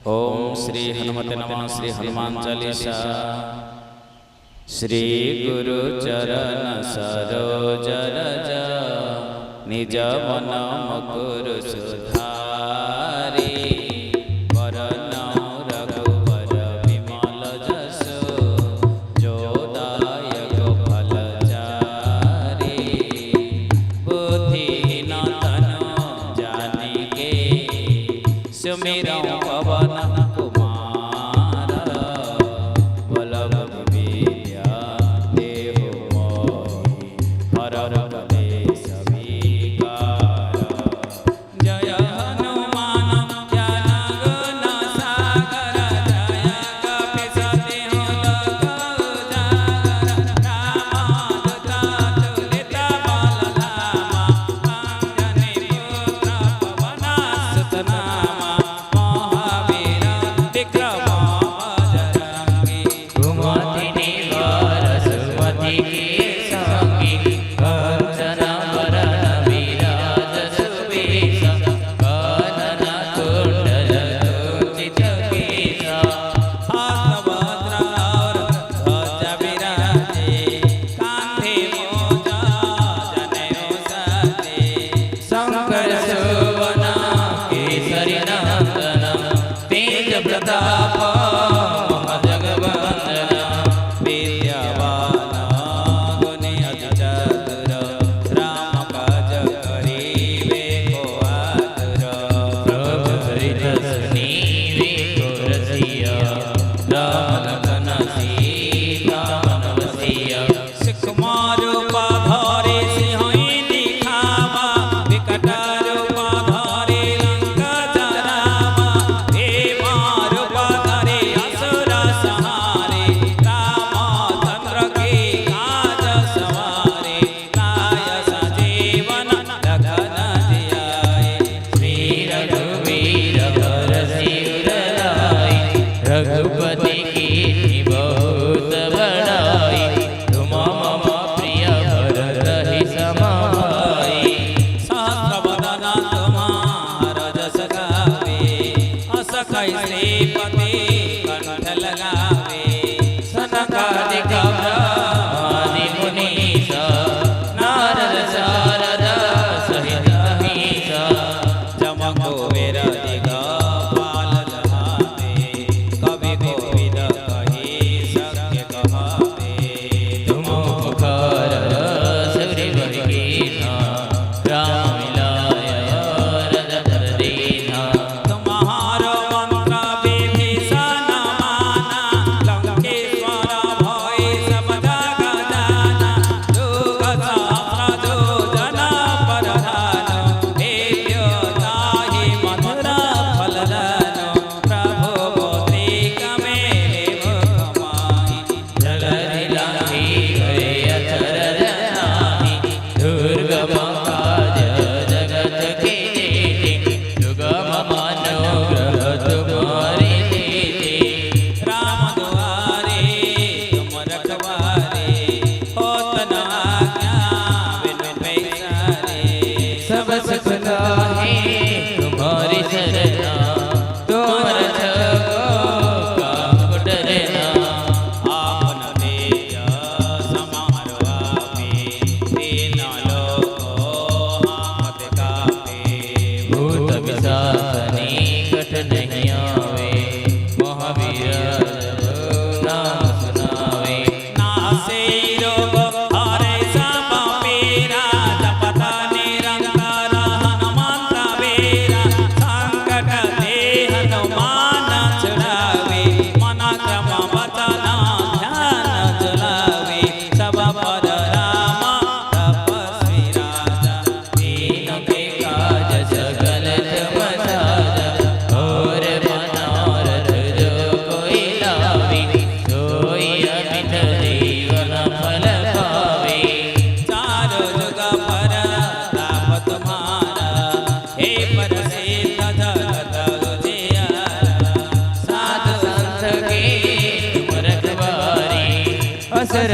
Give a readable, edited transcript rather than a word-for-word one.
ओम श्री हनुमते नमः। श्री हनुमान चालीसा। श्री गुरु चरण सरोज रज निज मन मुकुर सुधारी वरण रघुवर विमल जसु जो दायक फल चारि बुद्धिहीन तनु जानिके सुमिरौ पवन कुमार बल विद्या देहु मोहि हरर कलेश विकार। जय हनुमान ज्ञान गुण सागर जय कपीस तिहुँ लोक उजागर। रामदूत अतुलित बल धामा अंजनी पुत्र पवन सुत नामा। महावीर विक्रम बजरंगी कुमति निवार सुमति के संगी। कंचन वरण विराज सुवेश कानन कुंडल कुंचित केश। हाथ वज्र और ध्वजा विराजे कांधे मूंज जनेऊ साजे। शंकर सुवन केसरी नंदन तेज प्रताप महाजगवंदन। विद्यावान गुणी अति चतुर राम काज करिबे को आतुर। प्रभु चरित सुनीवे को रसिया राम लखन सीता मन बसिया। सुकुमार रूप धरे सिंहई दिखावा विकट रूप धरे लंका जरावा। भीम रूप धरे असुर संहारे रामचंद्र के काज सवारे। लाय सजीवन लखन जियाए श्री रघुवीर हर सिर लाए। रघुपति की बहुत बड़ाई तुम मम प्रिय भरत ही समाई। सहस्र वदन तुम्हार जस गावे अस कैसे पति कंठ लगावे। सनकादिक ब्रह्मादि मुनीसा नारद शारद सहित अहीसा। जम कुबेर दिगपाल जहाते कवि कोविद कहि सत्य कहते। तुम पुकार सुग्रीव कीन्हा राम मिलाय रघुबर दीन्हा। तुम्हारो मंत्र विभीषण माना लंकेश्वर भय सब जग जाना। दुख सहस्र योजन परधान हेयो ताहि मधुर फल दान। प्रभु मुद्रिक मेरे मुख माहि जलधि लांघि गए अचरज नाही। दुर्गम काज जगत के जेते सुगम मनोग्रह तुम्हारे तेते। राम दुआरे तुम रखवारे होत न आज्ञा बिनु पैसारे। सब सुख नाहि तुम्हारी शरणा तुम रक्षको काहू डरना। आपन तेज समारो आपे दीन लोको हाथ कापे। भूत पिशाच निकट नहीं आवे महावीर जब नाम सुनावे। नासे रोग हरे सब पीरा जपत निरंतर हनुमंत वीरा। संकट ते हनुमान छुड़ावे मन क्रम वचन ध्यान जुलावे। सब पर राम तपस्वी राजा दीन के काज सकल तुम साजा। और मनोरथ जो कोई लावे सोई अमित जीवन फल पावे। चारों जुग पर ताप तुम्हारा हे प्रसिद्ध जगत उजियारा। साधु संत के तुम रखवारे असुर